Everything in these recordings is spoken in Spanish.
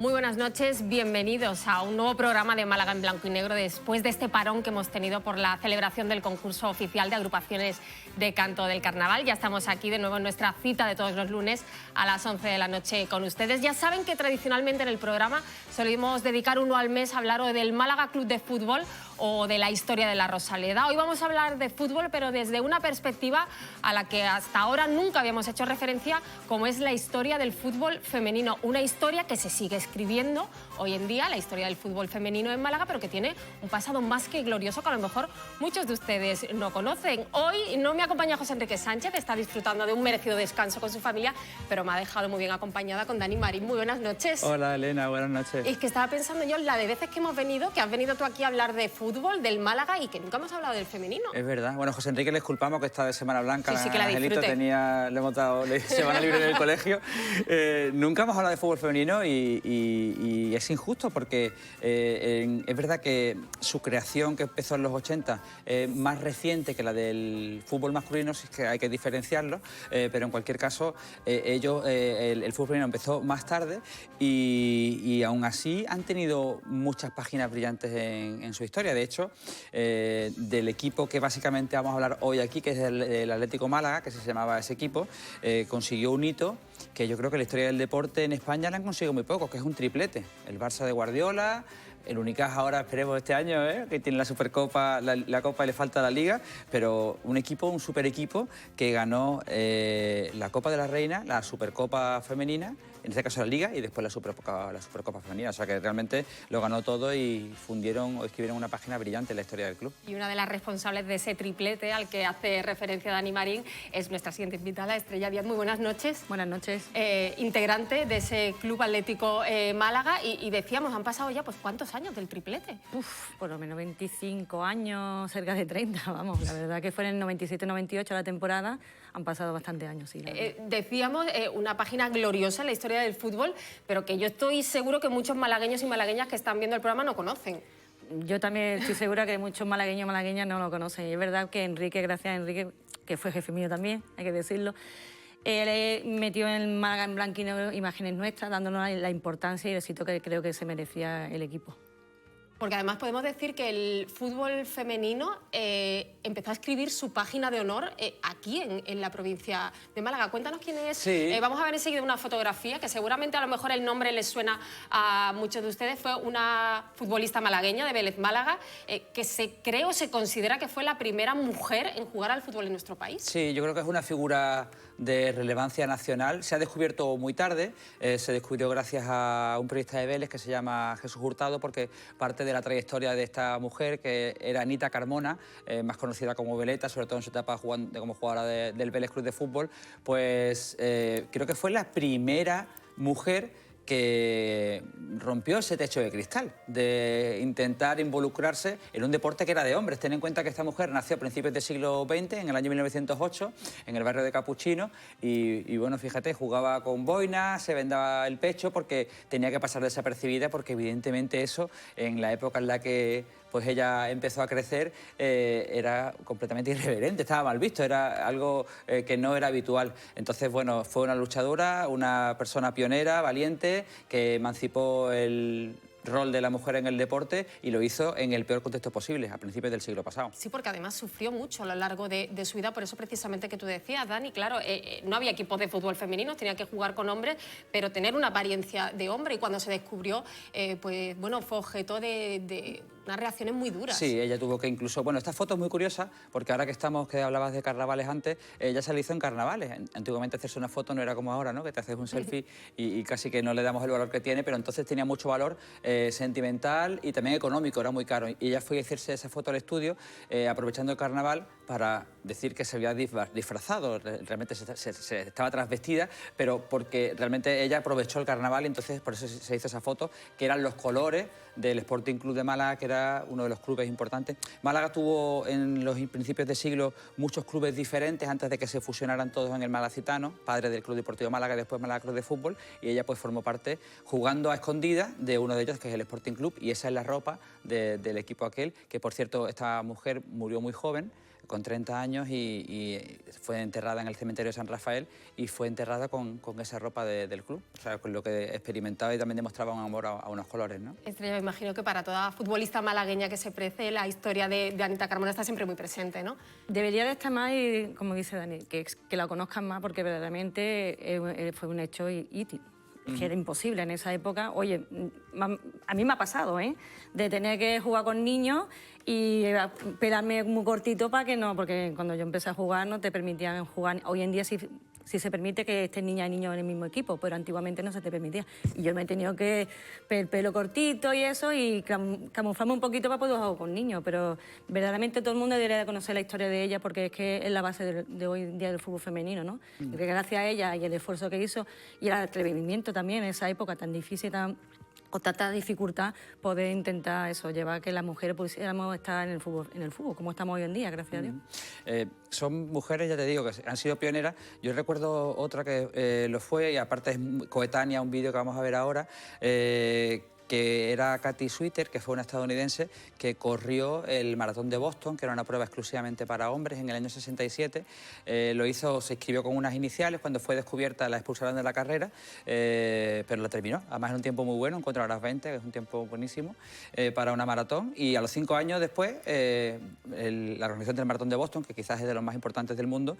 Muy buenas noches, bienvenidos a un nuevo programa de Málaga en Blanco y Negro después de este parón que hemos tenido por la celebración del concurso oficial de agrupaciones de canto del carnaval. Ya estamos aquí de nuevo en nuestra cita de todos los lunes a las 11 de la noche con ustedes. Ya saben que tradicionalmente en el programa solimos dedicar uno al mes a hablar o del Málaga Club de Fútbol o de la historia de la Rosaleda. Hoy vamos a hablar de fútbol, pero desde una perspectiva a la que hasta ahora nunca habíamos hecho referencia, como es la historia del fútbol femenino. Una historia que se sigue escribiendo hoy en día, la historia del fútbol femenino en Málaga, pero que tiene un pasado más que glorioso que a lo mejor muchos de ustedes no conocen. Hoy no me acompaña José Enrique Sánchez, está disfrutando de un merecido descanso con su familia, pero me ha dejado muy bien acompañada con Dani Marín. Muy buenas noches. Hola, Elena, buenas noches. Es que estaba pensando yo en la de veces que hemos venido, que has venido tú aquí a hablar de fútbol, del Málaga, y que nunca hemos hablado del femenino. Es verdad. Bueno, José Enrique les culpamos que está de Semana Blanca. Sí, que la Angelito disfrute. le hemos dado semana libre en el colegio. Nunca hemos hablado de fútbol femenino y es injusto porque es verdad que su creación, que empezó en los 80, es más reciente que la del fútbol masculino, si es que hay que diferenciarlo, pero en cualquier caso, el fútbol femenino empezó más tarde y aún así han tenido muchas páginas brillantes en su historia. De hecho, del equipo que básicamente vamos a hablar hoy aquí, que es el Atlético Málaga, que se llamaba ese equipo, consiguió un hito que yo creo que la historia del deporte en España la han conseguido muy poco, que es un triplete. El Barça de Guardiola, el Unicaja ahora esperemos este año, que tiene la Supercopa, la Copa y le falta la Liga, pero un equipo, un super equipo que ganó la Copa de la Reina, la Supercopa femenina, en este caso la Liga, y después la Supercopa femenina. O sea que realmente lo ganó todo y fundieron o escribieron una página brillante en la historia del club. Y una de las responsables de ese triplete al que hace referencia Dani Marín es nuestra siguiente invitada, Estrella Díaz. Muy buenas noches. Buenas noches. Integrante de ese Club Atlético Málaga y decíamos, han pasado ya pues ¿cuántos años del triplete? Por lo menos 25 años, cerca de 30, vamos. La verdad que fue en el 97-98 la temporada, han pasado bastantes años, sí. Decíamos, una página gloriosa en la historia del fútbol, pero que yo estoy seguro que muchos malagueños y malagueñas que están viendo el programa no conocen. Yo también estoy segura que muchos malagueños y malagueñas no lo conocen. Y es verdad que Enrique, gracias a Enrique, que fue jefe mío también, hay que decirlo, él metió en Málaga en blanco y negro imágenes nuestras, dándonos la importancia y el éxito que creo que se merecía el equipo. Porque además podemos decir que el fútbol femenino empezó a escribir su página de honor aquí, en la provincia de Málaga. Cuéntanos quién es. Sí. Vamos a ver enseguida una fotografía, que seguramente a lo mejor el nombre les suena a muchos de ustedes. Fue una futbolista malagueña de Vélez Málaga, que se considera que fue la primera mujer en jugar al fútbol en nuestro país. Sí, yo creo que es una figura de relevancia nacional. Se ha descubierto muy tarde, se descubrió gracias a un periodista de Vélez que se llama Jesús Hurtado, porque parte de la trayectoria de esta mujer, que era Anita Carmona, más conocida como Veleta, sobre todo en su etapa como jugadora del Vélez Club de Fútbol, pues creo que fue la primera mujer que rompió ese techo de cristal, de intentar involucrarse en un deporte que era de hombres. Ten en cuenta que esta mujer nació a principios del siglo XX, en el año 1908, en el barrio de Capuchino, y bueno, fíjate, jugaba con boina, se vendaba el pecho porque tenía que pasar desapercibida, porque evidentemente eso, en la época en la que pues ella empezó a crecer, era completamente irreverente, estaba mal visto, era algo que no era habitual. Entonces, bueno, fue una luchadora, una persona pionera, valiente, que emancipó el rol de la mujer en el deporte y lo hizo en el peor contexto posible, a principios del siglo pasado. Sí, porque además sufrió mucho a lo largo de su vida, por eso precisamente que tú decías, Dani, claro, no había equipos de fútbol femeninos, tenía que jugar con hombres, pero tener una apariencia de hombre, y cuando se descubrió, pues bueno, fue objeto de unas reacciones muy duras. Sí, ella tuvo que incluso... Bueno, esta foto es muy curiosa, porque ahora que hablabas de carnavales antes, ella se la hizo en carnavales. Antiguamente hacerse una foto no era como ahora, ¿no?, que te haces un selfie y casi que no le damos el valor que tiene, pero entonces tenía mucho valor sentimental y también económico, era muy caro. Y ella fue a hacerse esa foto al estudio, aprovechando el carnaval, para decir que se había disfrazado, realmente se estaba transvestida, pero porque realmente ella aprovechó el carnaval y entonces por eso se hizo esa foto, que eran los colores del Sporting Club de Málaga, que era uno de los clubes importantes. Málaga tuvo en los principios de siglo muchos clubes diferentes antes de que se fusionaran todos en el Malacitano, padre del Club Deportivo Málaga y después Málaga Club de Fútbol, y ella pues formó parte, jugando a escondidas, de uno de ellos, que es el Sporting Club, y esa es la ropa del equipo aquel, que por cierto esta mujer murió muy joven, con 30 años y fue enterrada en el cementerio de San Rafael y fue enterrada con esa ropa del club, o sea, con lo que experimentaba y también demostraba un amor a unos colores, ¿no? Estrella, me imagino que para toda futbolista malagueña que se precie, la historia de Anita Carmona está siempre muy presente, ¿no? Debería de estar más y, como dice Dani, que la conozcan más porque verdaderamente fue un hecho que era imposible en esa época. Oye, a mí me ha pasado, ¿eh? De tener que jugar con niños y pelarme muy cortito para que no, porque cuando yo empecé a jugar no te permitían jugar. Hoy en día sí se permite que estén niñas y niños en el mismo equipo, pero antiguamente no se te permitía. Y yo me he tenido que el pelo cortito y eso y camuflarme un poquito para poder jugar con niños, pero verdaderamente todo el mundo debería de conocer la historia de ella porque es que es la base de hoy en día del fútbol femenino, ¿no? Porque gracias a ella y el esfuerzo que hizo y el atrevimiento también en esa época tan difícil, con tanta dificultad, poder intentar eso, llevar a que las mujeres pudiéramos estar en el fútbol, como estamos hoy en día, gracias a Dios. Son mujeres, ya te digo, que han sido pioneras. Yo recuerdo otra que lo fue, y aparte es coetánea a un vídeo que vamos a ver ahora, que era Katy Sweeter, que fue una estadounidense que corrió el maratón de Boston, que era una prueba exclusivamente para hombres, en el año 67. Lo hizo, se inscribió con unas iniciales, cuando fue descubierta la expulsaron de la carrera, pero la terminó, además en un tiempo muy bueno, en 4 horas 20, que es un tiempo buenísimo para una maratón, y a los 5 años después, la organización del maratón de Boston, que quizás es de los más importantes del mundo,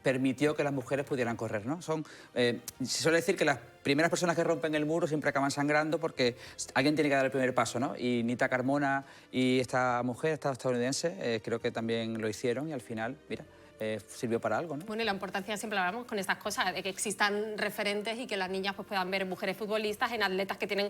permitió que las mujeres pudieran correr, ¿no? Se suele decir que las primeras personas que rompen el muro siempre acaban sangrando porque alguien tiene que dar el primer paso, ¿no? Y Anita Carmona y esta mujer, esta estadounidense, creo que también lo hicieron y al final, mira, sirvió para algo, ¿no? Bueno, y la importancia, siempre hablamos con estas cosas, de que existan referentes y que las niñas pues, puedan ver mujeres futbolistas, en atletas que tienen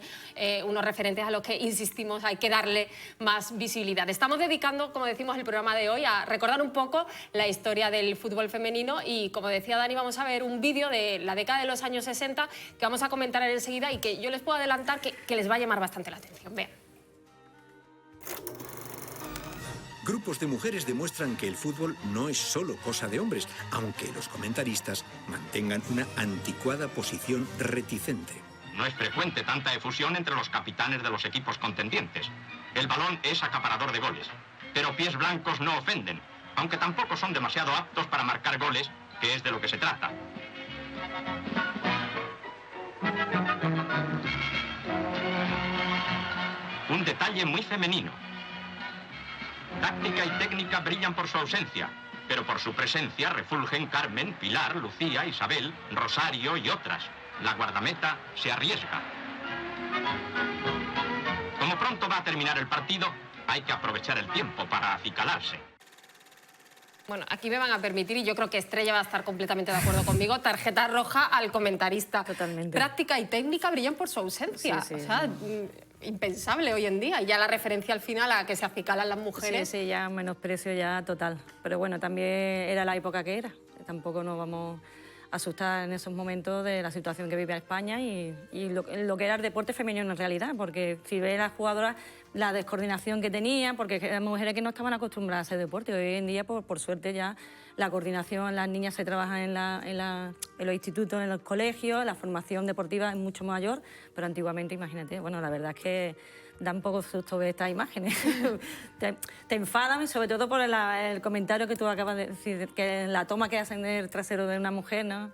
unos referentes a los que insistimos, hay que darle más visibilidad. Estamos dedicando, como decimos, el programa de hoy a recordar un poco la historia del fútbol femenino y, como decía Dani, vamos a ver un vídeo de la década de los años 60 que vamos a comentar enseguida y que yo les puedo adelantar que les va a llamar bastante la atención. Vean. Grupos de mujeres demuestran que el fútbol no es solo cosa de hombres, aunque los comentaristas mantengan una anticuada posición reticente. No es frecuente tanta efusión entre los capitanes de los equipos contendientes. El balón es acaparador de goles, pero pies blancos no ofenden, aunque tampoco son demasiado aptos para marcar goles, que es de lo que se trata. Un detalle muy femenino. Táctica y técnica brillan por su ausencia, pero por su presencia refulgen Carmen, Pilar, Lucía, Isabel, Rosario y otras. La guardameta se arriesga. Como pronto va a terminar el partido, hay que aprovechar el tiempo para acicalarse. Bueno, aquí me van a permitir, y yo creo que Estrella va a estar completamente de acuerdo conmigo, tarjeta roja al comentarista. Totalmente. Práctica y técnica brillan por su ausencia. Sí, sí. O sea, impensable hoy en día. Y ya la referencia al final a que se acicalan las mujeres. Sí, ya menosprecio ya total. Pero bueno, también era la época que era. Tampoco nos vamos a asustar en esos momentos de la situación que vive España y lo que era el deporte femenino en realidad. Porque si ves a las jugadoras, la descoordinación que tenían, porque eran mujeres que no estaban acostumbradas a hacer deporte. Hoy en día, por suerte, ya la coordinación, las niñas se trabajan en los institutos, en los colegios, la formación deportiva es mucho mayor, pero antiguamente, imagínate, bueno, la verdad es que da un poco susto ver estas imágenes. te enfadan, y sobre todo por el comentario que tú acabas de decir, que la toma que hacen del trasero de una mujer, ¿no?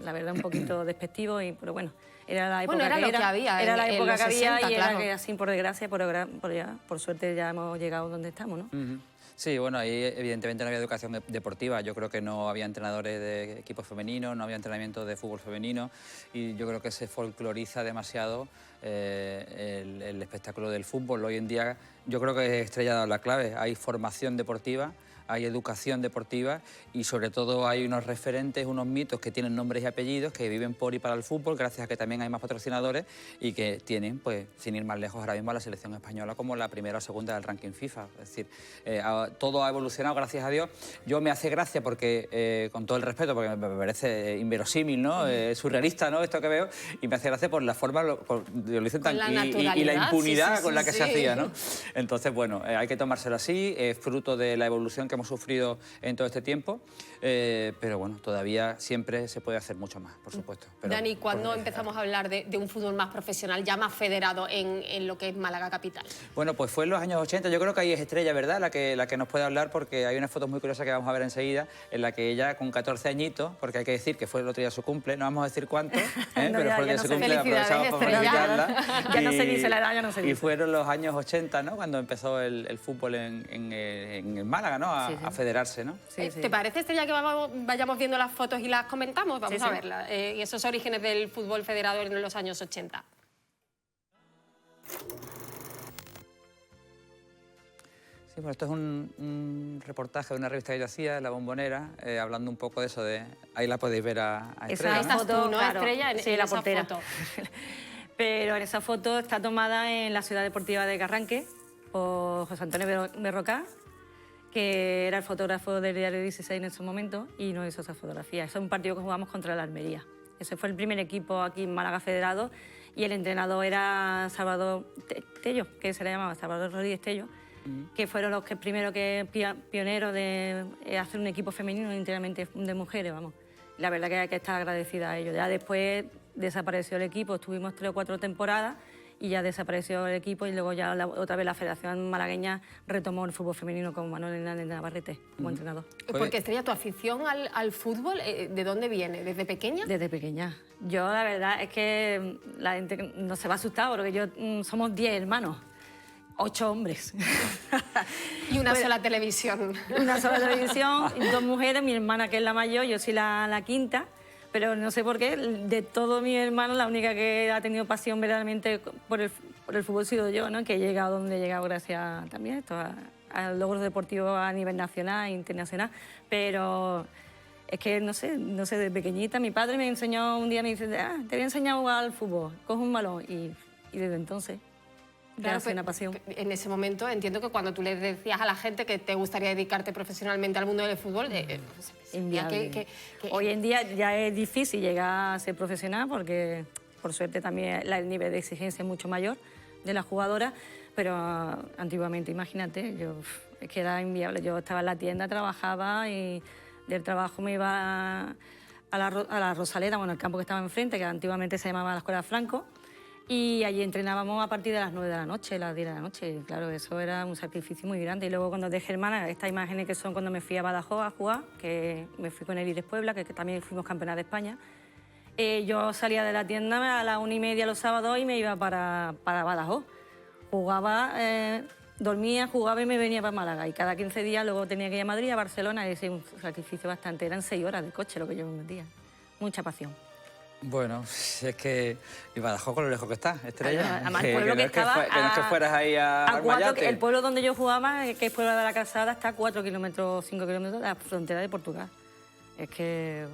La verdad, un poquito despectivo, pero bueno, era la época era lo que había. Era la en época los que había 60, y claro. era que así, por desgracia, por suerte, ya hemos llegado donde estamos, ¿no? Sí, bueno, ahí evidentemente no había educación deportiva. Yo creo que no había entrenadores de equipos femeninos, no había entrenamiento de fútbol femenino y yo creo que se folcloriza demasiado el espectáculo del fútbol. Hoy en día yo creo que Estrella ha dado la clave. Hay formación deportiva, hay educación deportiva y sobre todo hay unos referentes, unos mitos que tienen nombres y apellidos, que viven por y para el fútbol, gracias a que también hay más patrocinadores y que tienen, pues, sin ir más lejos ahora mismo, a la selección española como la primera o segunda del ranking FIFA. Es decir, todo ha evolucionado, gracias a Dios. Yo me hace gracia porque, con todo el respeto, porque me parece inverosímil, ¿no? Surrealista, ¿no? Esto que veo, y me hace gracia por la forma, lo dicen tan, y la impunidad con la que se hacía, ¿no? Entonces, bueno, hay que tomárselo así, es fruto de la evolución que hemos sufrido en todo este tiempo, pero bueno, todavía siempre se puede hacer mucho más, por supuesto. Pero, Dani, ¿cuándo empezamos a hablar de un fútbol más profesional, ya más federado en lo que es Málaga capital? Bueno, pues fue en los años 80, yo creo que ahí es Estrella, ¿verdad?, la que nos puede hablar, porque hay unas fotos muy curiosas que vamos a ver enseguida, en la que ella con 14 añitos, porque hay que decir que fue el otro día su cumple, no vamos a decir cuánto, pero fue el día de su cumple, aprovechamos para felicitarla. Ya no se dice la edad, ya no se dice. Y fueron los años 80, ¿no?, cuando empezó el fútbol en Málaga, ¿no?, a federarse, ¿no? Sí, sí. ¿Te parece, Estrella, que vayamos viendo las fotos y las comentamos? Vamos a verlas. Y esos orígenes del fútbol federado en los años 80. Sí, bueno, esto es un reportaje de una revista que yo hacía, La Bombonera, hablando un poco de eso de... Ahí la podéis ver a Estrella, Ahí estás tú, ¿no, claro, Estrella? sí, en la esa portera. foto. Pero en esa foto está tomada en la Ciudad Deportiva de Carranque por José Antonio Berrocá, que era el fotógrafo del Diario 16 en ese momento y nos hizo esa fotografía. Ese es un partido que jugamos contra la Almería. Ese fue el primer equipo aquí en Málaga federado y el entrenador era Salvador Tello, que se le llamaba Salvador Rodríguez Tello, que fueron los que primero pioneros de hacer un equipo femenino íntegramente de mujeres, vamos. La verdad que hay que estar agradecida a ellos. Ya después desapareció el equipo, estuvimos 3 o 4 temporadas y ya desapareció el equipo y luego ya otra vez la Federación Malagueña retomó el fútbol femenino con Manuel Hernández Navarrete como entrenador. Porque, Estrella, tu afición al fútbol, ¿de dónde viene? ¿Desde pequeña? Desde pequeña. Yo, la verdad, es que la gente no se va a asustar porque somos 10 hermanos, 8 hombres. Y una sola televisión. Una sola televisión, 2 mujeres, mi hermana que es la mayor, yo soy la quinta. Pero no sé por qué, de todos mis hermanos, la única que ha tenido pasión verdaderamente por el fútbol he sido yo, ¿no? Que he llegado donde he llegado gracias también a logros deportivos a nivel nacional e internacional. Pero es que, no sé, de pequeñita, mi padre me enseñó un día, me dice, te voy a enseñar a jugar al fútbol, coge un balón. Y desde entonces, claro, una pasión. En ese momento entiendo que cuando tú le decías a la gente que te gustaría dedicarte profesionalmente al mundo del fútbol, inviable. Hoy en día ya es difícil llegar a ser profesional porque, por suerte, también el nivel de exigencia es mucho mayor de las jugadoras, pero antiguamente, imagínate, es que era inviable. Yo estaba en la tienda, trabajaba y del trabajo me iba a la Rosaleda, bueno, el campo que estaba enfrente, que antiguamente se llamaba la Escuela Franco, y allí entrenábamos a partir de las 9 de la noche, las 10 de la noche. Y claro, eso era un sacrificio muy grande. Y luego cuando dejé Málaga, estas imágenes que son cuando me fui a Badajoz a jugar, que me fui con el Iris Puebla, que también fuimos campeonas de España, yo salía de la tienda a las 1:30 los sábados y me iba para Badajoz. Jugaba, dormía, jugaba y me venía para Málaga. Y cada 15 días luego tenía que ir a Madrid, a Barcelona, y ese es un sacrificio bastante. Eran 6 horas de coche lo que yo me metía. Mucha pasión. Bueno, es que... Y Badajoz con lo lejos que está, Estrella. Además, el pueblo que estaba... Que no es que fueras ahí a Armayate. El pueblo donde yo jugaba, que es Puebla de la Calzada, está a 4 kilómetros, 5 kilómetros de la frontera de Portugal. Es que...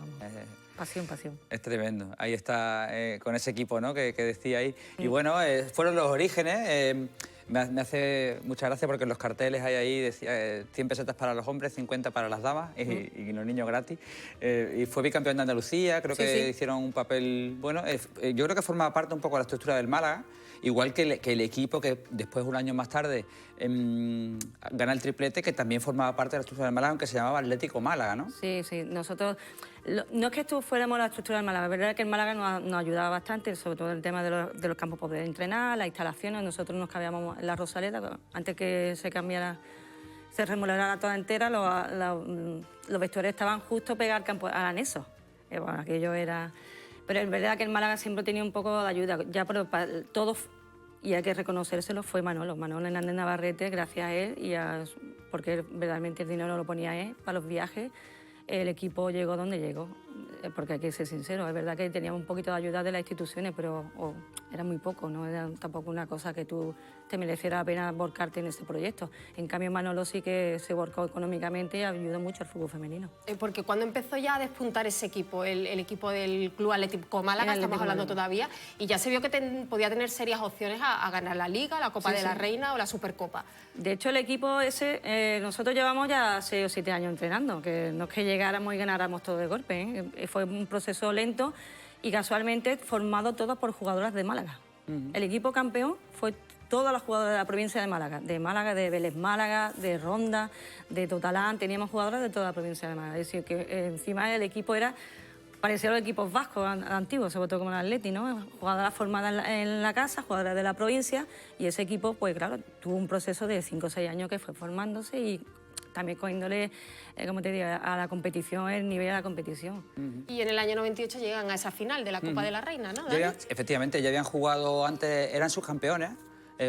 Pasión, pasión. Es tremendo. Ahí está, con ese equipo, ¿no?, que decía ahí. Y bueno, fueron los orígenes. Me hace mucha gracia porque en los carteles hay ahí, decía 100 pesetas para los hombres, 50 para las damas y los niños gratis. Y fue bicampeón de Andalucía, creo que hicieron un papel... Bueno, yo creo que formaba parte un poco de la estructura del Málaga, igual que el equipo que después, un año más tarde, gana el triplete, que también formaba parte de la estructura del Málaga, aunque se llamaba Atlético Málaga, ¿no? Sí, sí. Nosotros... No es que fuéramos la estructura del Málaga, la verdad es que el Málaga nos ayudaba bastante, sobre todo el tema de los campos para poder entrenar, las instalaciones. Nosotros nos cabíamos en la Rosaleda, antes que se cambiara, se remodelara toda entera, los vestuarios estaban justo pegados al campo, al anexo. Bueno, aquello era... Pero es verdad que el Málaga siempre tenía un poco de ayuda, ya para todos, y hay que reconocérselo, fue Manuel Hernández Navarrete, gracias a él, porque verdaderamente el dinero lo ponía él para los viajes. El equipo llegó donde llegó, porque hay que ser sincero, es verdad que teníamos un poquito de ayuda de las instituciones, pero era muy poco, no era tampoco una cosa que tú te mereciera la pena volcarte en ese proyecto. En cambio, Manolo sí que se volcó económicamente y ayudó mucho al fútbol femenino. Porque cuando empezó ya a despuntar ese equipo, el equipo del Club Atlético Málaga, estamos hablando todavía, y ya se vio que podía tener serias opciones a ganar la Liga, la Copa de la Reina o la Supercopa. De hecho, el equipo ese, nosotros llevamos ya 6 o 7 años entrenando, que no es que llegáramos y ganáramos todo de golpe, fue un proceso lento y casualmente formado todo por jugadoras de Málaga. El equipo campeón fue todas las jugadoras de la provincia de Málaga, de Vélez Málaga, de Ronda, de Totalán, teníamos jugadoras de toda la provincia de Málaga. Es decir, que encima el equipo era parecía a los equipos vascos antiguos, sobre todo como el Atleti, ¿no? Jugadoras formadas en la casa, jugadoras de la provincia, y ese equipo, pues claro, tuvo un proceso de 5 o 6 años que fue formándose y también cogiéndole, como te digo, a la competición, el nivel de la competición. Y en el año 98 llegan a esa final de la Copa de la Reina, ¿no? Efectivamente, ya habían jugado antes, eran subcampeones,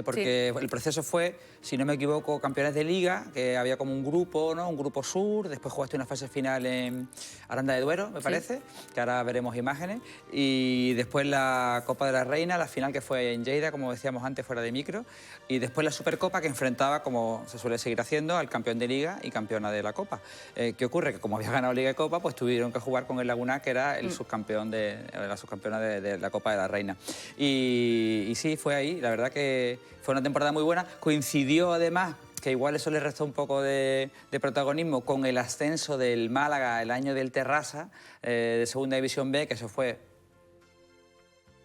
porque el proceso fue, si no me equivoco, campeones de liga, que había como un grupo, ¿no? Un grupo sur, después jugaste una fase final en Aranda de Duero, me parece, que ahora veremos imágenes, y después la Copa de la Reina, la final que fue en Lleida, como decíamos antes, fuera de micro, y después la Supercopa que enfrentaba, como se suele seguir haciendo, al campeón de liga y campeona de la Copa. ¿Qué ocurre? Que como había ganado Liga y Copa, pues tuvieron que jugar con el Laguna, que era el subcampeón la subcampeona de la Copa de la Reina. Y sí, fue ahí, la verdad que fue una temporada muy buena. Coincidió además, que igual eso le restó un poco de protagonismo, con el ascenso del Málaga el año del Terrassa, de Segunda División B, que eso fue...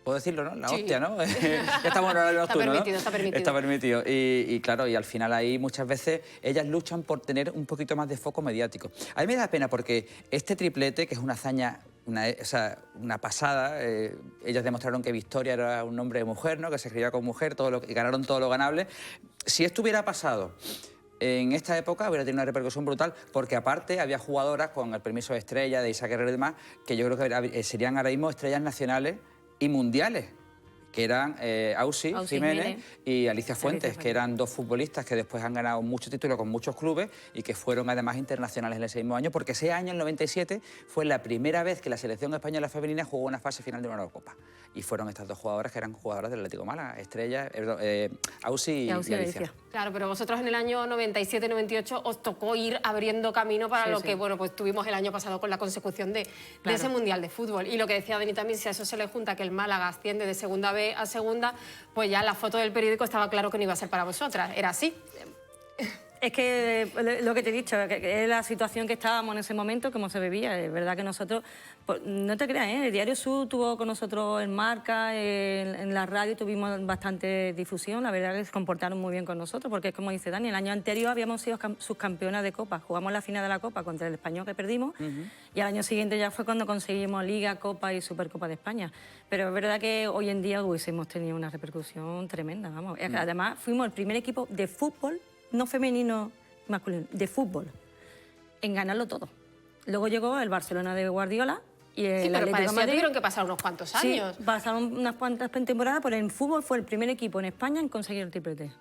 ¿Puedo decirlo, no? La hostia, ¿no? Ya estamos en horario nocturno, Está permitido, ¿no? Está permitido. Está permitido. Y claro, y al final ahí muchas veces ellas luchan por tener un poquito más de foco mediático. A mí me da pena porque este triplete, que es una hazaña, una pasada, ellas demostraron que Victoria era un nombre de mujer, ¿no? Que se escribía con mujer, ganaron todo lo ganable. Si esto hubiera pasado en esta época, hubiera tenido una repercusión brutal, porque aparte había jugadoras con el permiso de Estrella, de Isaac Herrero y demás, que yo creo que serían ahora mismo estrellas nacionales y mundiales, que eran Ausi Jiménez y Alicia Fuentes, que eran dos futbolistas que después han ganado muchos títulos con muchos clubes y que fueron además internacionales en ese mismo año, porque ese año, el 97, fue la primera vez que la selección española femenina jugó una fase final de una Eurocopa. Y fueron estas dos jugadoras que eran jugadoras del Atlético Málaga, Estrella, Ausi y Alicia. Claro, pero vosotros en el año 97-98 os tocó ir abriendo camino para lo que bueno, pues tuvimos el año pasado con la consecución de ese Mundial de Fútbol. Y lo que decía Dani también, si a eso se le junta que el Málaga asciende de Segunda B a Segunda, pues ya la foto del periódico estaba claro que no iba a ser para vosotras. Era así. Es que lo que te he dicho, que es la situación que estábamos en ese momento, cómo se vivía. Es verdad que nosotros, pues, no te creas, el Diario Sur tuvo con nosotros en Marca, en la radio tuvimos bastante difusión. La verdad que se comportaron muy bien con nosotros, porque es como dice Dani, el año anterior habíamos sido subcampeonas de Copa. Jugamos la final de la Copa contra el Español, que perdimos, y al año siguiente ya fue cuando conseguimos Liga, Copa y Supercopa de España. Pero es verdad que hoy en día hubiésemos tenido una repercusión tremenda, vamos. Además, fuimos el primer equipo de fútbol, no femenino, masculino, de fútbol, en ganarlo todo. Luego llegó el Barcelona de Guardiola y el Atlético de Madrid. Tuvieron que pasar unos cuantos años. Sí, pasaron unas cuantas temporadas, pero en fútbol fue el primer equipo en España en conseguir el triplete.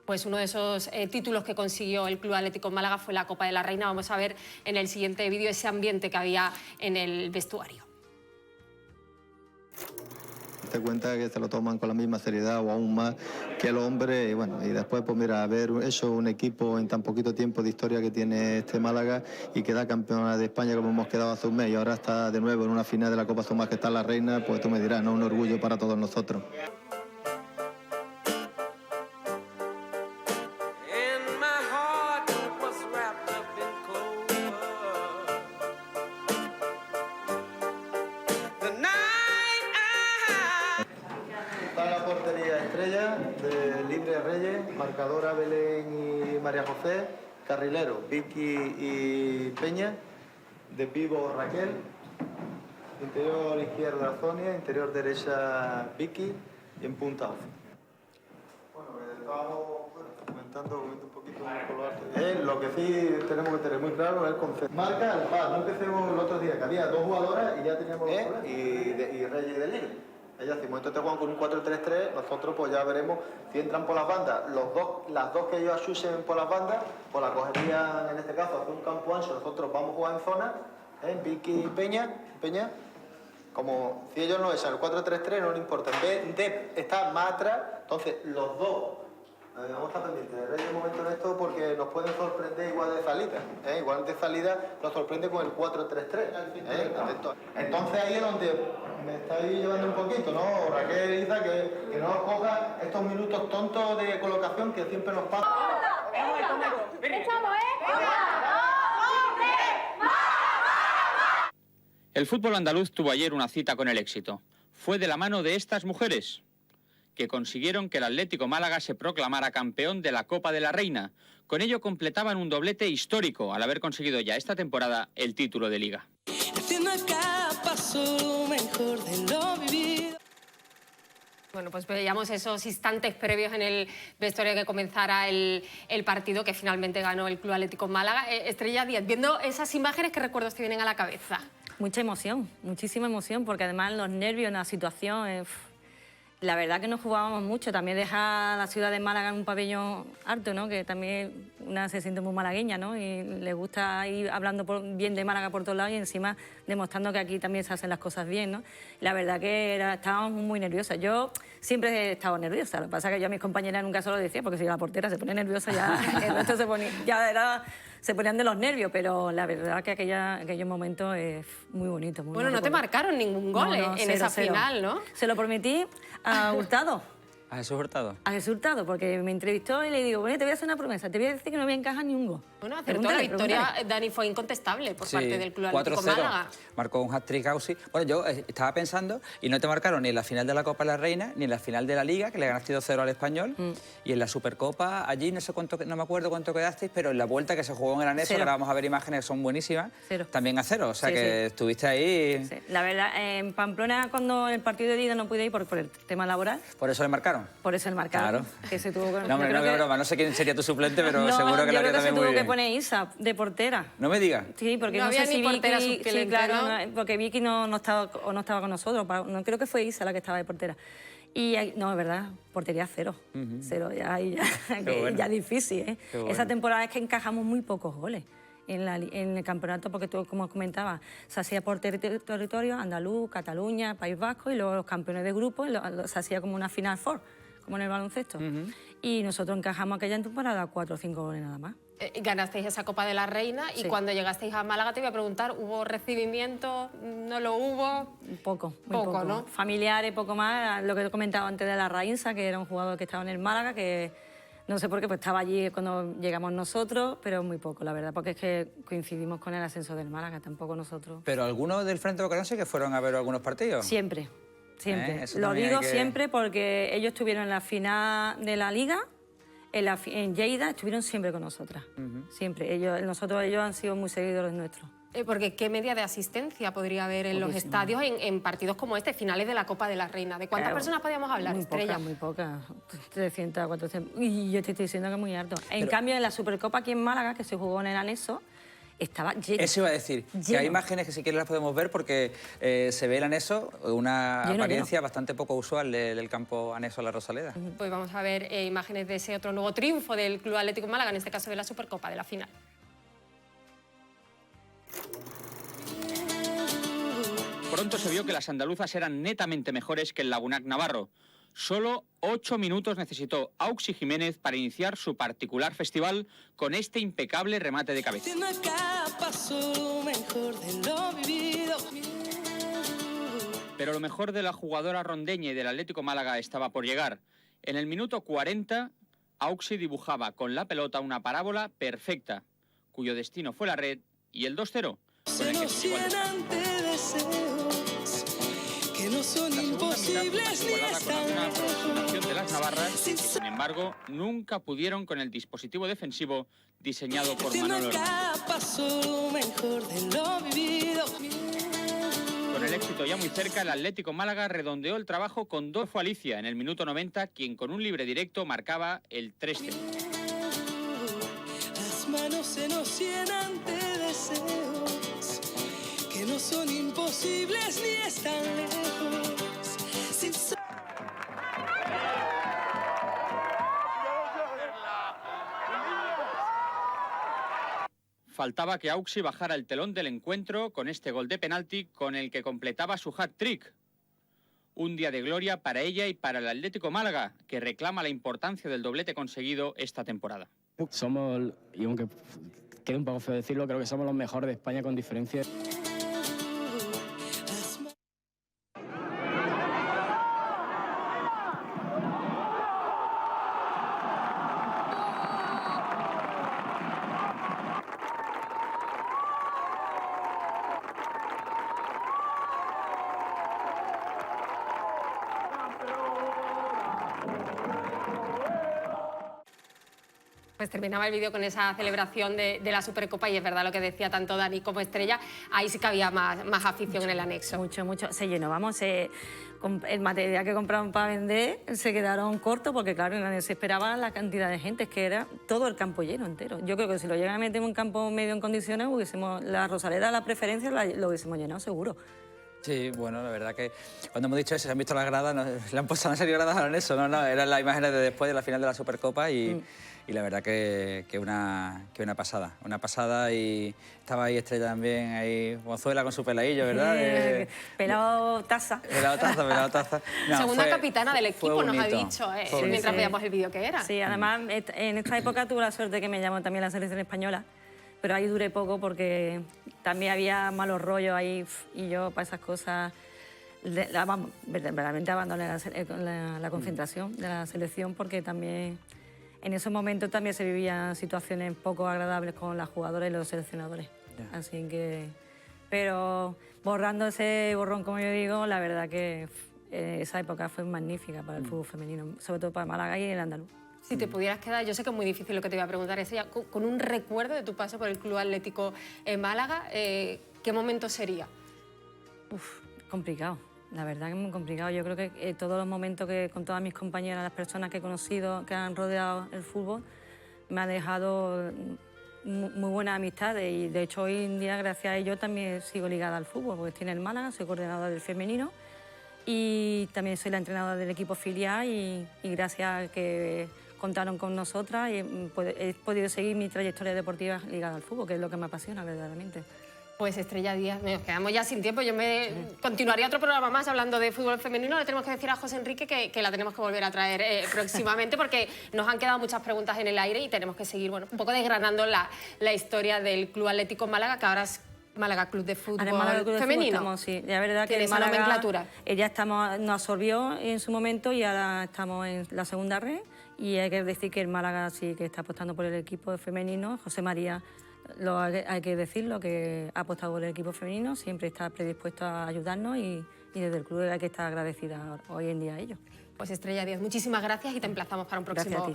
Pues uno de esos títulos que consiguió el Club Atlético Málaga fue la Copa de la Reina. Vamos a ver en el siguiente vídeo ese ambiente que había en el vestuario. Te cuenta que se lo toman con la misma seriedad o aún más que el hombre, y bueno, y después pues mira, haber hecho un equipo en tan poquito tiempo de historia que tiene este Málaga y queda campeona de España como hemos quedado hace un mes y ahora está de nuevo en una final de la Copa Su Majestad la Reina, pues tú me dirás, ¿no? Un orgullo para todos nosotros. Marcadora Belén y María José, carrilero Vicky y Peña, de pivo Raquel, interior izquierda Sonia, interior derecha Vicky y en punta Ofi. Bueno, estábamos comentando un poquito con los artes. Lo que sí tenemos que tener muy claro es el concepto. Marca el par, no empecemos el otro día, que había dos jugadoras y ya teníamos los problemas. Y Reyes de Liga. Ellas, si entonces juegan con un 4-3-3, nosotros pues ya veremos si entran por las bandas. Las dos que ellos asusen por las bandas, pues la cogerían en este caso, hacer un campo ancho, nosotros vamos a jugar en zona, Vicky y Peña, como si ellos no echan el 4-3-3 no les importa, en vez de estar más atrás, entonces los dos, vamos a estar pendientes de Reyes de momento en esto porque nos pueden sorprender igual de salida, igual de salida nos sorprende con el 4-3-3, entonces ahí es donde me estáis llevando un poquito, ¿no? Raquel y Isa, que no nos coja estos minutos tontos de colocación que siempre nos pasa. El fútbol andaluz tuvo ayer una cita con el éxito. Fue de la mano de estas mujeres. que consiguieron que el Atlético Málaga se proclamara campeón de la Copa de la Reina. Con ello completaban un doblete histórico al haber conseguido ya esta temporada el título de Liga. Bueno, pues veíamos esos instantes previos en el vestuario que comenzara el partido que finalmente ganó el Club Atlético Málaga. Estrella Díaz, viendo esas imágenes, ¿qué recuerdos te vienen a la cabeza? Mucha emoción, muchísima emoción, porque además los nervios en la situación... La verdad que no jugábamos mucho, también deja la ciudad de Málaga en un pabellón harto, ¿no? Que también una se siente muy malagueña, ¿no? Y le gusta ir hablando bien de Málaga por todos lados y encima demostrando que aquí también se hacen las cosas bien, ¿no? La verdad que estábamos muy nerviosas. Yo siempre he estado nerviosa, lo que pasa es que yo a mis compañeras nunca se lo decía, porque si la portera se pone nerviosa ya el resto se ponían de los nervios, pero la verdad que aquellos momentos es muy bonito. Muy bueno, no te marcaron ningún gol en esa final, ¿no? Se lo prometí a Hurtado. ¿A Jesús Hurtado? A Jesús Hurtado, porque me entrevistó y le digo, bueno, te voy a hacer una promesa, te voy a decir que no voy a encajar ni un gol. Bueno, acertó la victoria, Dani, fue incontestable por parte del Club Atlético Málaga. Marcó un hat-trick Auxi. Bueno, yo estaba pensando, y no te marcaron ni en la final de la Copa de la Reina, ni en la final de la Liga, que le ganaste 2-0 al Español, y en la Supercopa, allí no sé cuánto, no me acuerdo cuánto quedasteis, pero en la vuelta que se jugó en el Aneso, que ahora vamos a ver imágenes que son buenísimas, también a 0, o sea que estuviste ahí... Sí. La verdad, en Pamplona, cuando el partido de ida no pude ir por el tema laboral. ¿Por eso le marcaron? Por eso le marcaron. Claro. Que se tuvo que... No, hombre, no, que broma, no sé quién sería tu suplente, pero seguro que lo haría también muy bien. Se tuvo que poner Isa de portera. No me digas. Sí, porque no había sé si ni portera Vicky... suplente, Sí, claro, ¿no? porque Vicky no estaba con nosotros. No, creo que fue Isa la que estaba de portera. Y no, es verdad, portería 0. 0, ya es difícil, ¿eh? Bueno. Esa temporada es que encajamos muy pocos goles en el campeonato, porque tú, como comentaba, se hacía por territorio, andaluz, Cataluña, País Vasco, y luego los campeones de grupo, se hacía como una Final Four, como en el baloncesto. Y nosotros encajamos aquella temporada 4 o 5 goles nada más. Ganasteis esa Copa de la Reina y cuando llegasteis a Málaga te iba a preguntar, ¿hubo recibimiento? ¿No lo hubo? Poco, muy poco, ¿no? Familiares, poco más. Lo que he comentado antes de la Raínsa, que era un jugador que estaba en el Málaga, que no sé por qué, pues estaba allí cuando llegamos nosotros, pero muy poco, la verdad, porque es que coincidimos con el ascenso del Málaga, tampoco nosotros. ¿Pero algunos del Frente Bocadón sí que fueron a ver algunos partidos? Siempre, siempre. Eso Lo digo que... siempre porque ellos estuvieron en la final de la Liga, en Lleida estuvieron siempre con nosotras, siempre. Ellos han sido muy seguidores nuestros. Porque ¿qué media de asistencia podría haber en los estadios en partidos como este, finales de la Copa de la Reina? ¿De cuántas personas podíamos hablar, Estrella? Muy pocas, 300, 400, y yo te estoy diciendo que es muy harto. En cambio, en la Supercopa aquí en Málaga, que se jugó en el Aneso, estaba lleno. Eso iba a decir, que hay imágenes que si quieres las podemos ver porque se ve el Aneso, una apariencia bastante poco usual del campo Aneso a la Rosaleda. Pues vamos a ver imágenes de ese otro nuevo triunfo del Club Atlético Málaga, en este caso de la Supercopa, de la final. Pronto se vio que las andaluzas eran netamente mejores que el Lagunac navarro. Solo 8 minutos necesitó Auxi Jiménez para iniciar su particular festival con este impecable remate de cabeza. Pero lo mejor de la jugadora rondeña y del Atlético Málaga estaba por llegar. En el minuto 40, Auxi dibujaba con la pelota una parábola perfecta, cuyo destino fue la red y el 2-0. Con el que se llegó al que no son imposibles ni están con una aproximación de las navarras que, sin embargo, nunca pudieron con el dispositivo defensivo diseñado por Manolo Hernández. Con el éxito ya muy cerca, el Atlético Málaga redondeó el trabajo con Dolfo Alicia en el minuto 90, quien con un libre directo marcaba el 3-0. Las manos se nos llenan de deseos que no son imposibles ni están lejos. Faltaba que Auxi bajara el telón del encuentro con este gol de penalti con el que completaba su hat-trick. Un día de gloria para ella y para el Atlético Málaga, que reclama la importancia del doblete conseguido esta temporada. Somos, y aunque quede un poco feo decirlo, creo que somos los mejores de España con diferencia. Pues terminaba el vídeo con esa celebración de la Supercopa y es verdad lo que decía tanto Dani como Estrella, ahí sí que había más afición en el anexo. Mucho. Se llenó, vamos, el material que compraron para vender se quedaron cortos porque, claro, nadie se esperaba la cantidad de gente, es que era todo el campo lleno entero. Yo creo que si lo llegan a meter en un campo medio en condiciones, la Rosaleda, la preferencia, lo hubiésemos llenado seguro. Sí, bueno, la verdad que cuando hemos dicho eso, se han visto las gradas, le han puesto una serie de gradas en eso, no, eran las imágenes de después de la final de la Supercopa y la verdad que una pasada y estaba ahí Estrella también, ahí Mozuela con su peladillo, ¿verdad? Pelado taza. Pelado taza. No, Segunda capitana del equipo nos ha bonito, dicho, mientras veíamos el vídeo que era. Sí, además en esta época tuve la suerte que me llamó también la selección española, pero ahí duré poco porque también había malos rollos ahí y yo para esas cosas verdaderamente abandoné la concentración de la selección porque también en esos momentos también se vivían situaciones poco agradables con las jugadoras y los seleccionadores. Yeah. Así que, pero borrando ese borrón, como yo digo, la verdad que esa época fue magnífica para el fútbol femenino, sobre todo para Málaga y el andaluz. Si te pudieras quedar, yo sé que es muy difícil lo que te iba a preguntar, Estrella, con un recuerdo de tu paso por el Club Atlético en Málaga, ¿qué momento sería? Complicado. La verdad que es muy complicado. Yo creo que todos los momentos que con todas mis compañeras, las personas que he conocido, que han rodeado el fútbol, me ha dejado muy buenas amistades y de hecho hoy en día gracias a ello también sigo ligada al fútbol porque estoy en el Málaga, soy coordinadora del femenino y también soy la entrenadora del equipo filial y gracias a que contaron con nosotras y he podido seguir mi trayectoria deportiva ligada al fútbol, que es lo que me apasiona verdaderamente. Pues Estrella Díaz, nos quedamos ya sin tiempo. Yo continuaría otro programa más hablando de fútbol femenino. Le tenemos que decir a José Enrique que la tenemos que volver a traer próximamente porque nos han quedado muchas preguntas en el aire y tenemos que seguir un poco desgranando la historia del Club Atlético Málaga, que ahora es Málaga Club de Fútbol Femenino. Estamos, sí. La verdad que esa nomenclatura. Ella nos absorbió en su momento y ahora estamos en la segunda red y hay que decir que el Málaga sí que está apostando por el equipo femenino. José María, hay que decirlo, que ha apostado por el equipo femenino, siempre está predispuesto a ayudarnos y desde el club hay que estar agradecida hoy en día a ellos. Pues Estrella Díaz, muchísimas gracias y te emplazamos para un próximo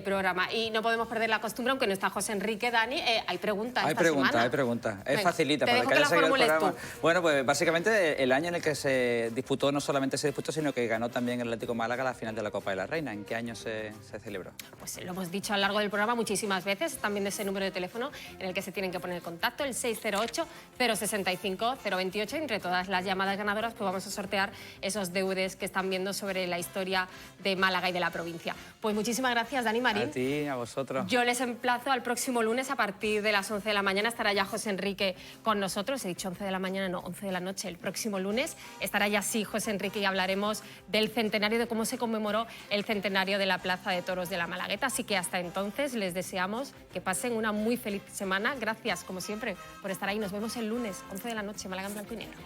programa. Y no podemos perder la costumbre, aunque no está José Enrique, Dani, hay preguntas esta semana. Hay preguntas. Es facilita para que haya seguido el programa. Bueno, pues básicamente el año en el que se disputó, no solamente se disputó, sino que ganó también el Atlético Málaga la final de la Copa de la Reina. ¿En qué año se celebró? Pues lo hemos dicho a lo largo del programa muchísimas veces, también de ese número de teléfono en el que se tienen que poner en contacto, el 608-065-028. Entre todas las llamadas ganadoras, pues vamos a sortear esos DVDs que están viendo sobre la historia de Málaga y de la provincia. Pues muchísimas gracias, Dani Marín. A ti, a vosotros. Yo les emplazo al próximo lunes a partir de las 11 de la mañana. Estará ya José Enrique con nosotros. He dicho 11 de la mañana, no, 11 de la noche. El próximo lunes estará ya sí José Enrique y hablaremos del centenario, de cómo se conmemoró el centenario de la Plaza de Toros de la Malagueta. Así que hasta entonces les deseamos que pasen una muy feliz semana. Gracias, como siempre, por estar ahí. Nos vemos el lunes, 11 de la noche, Málaga en blanco y negro.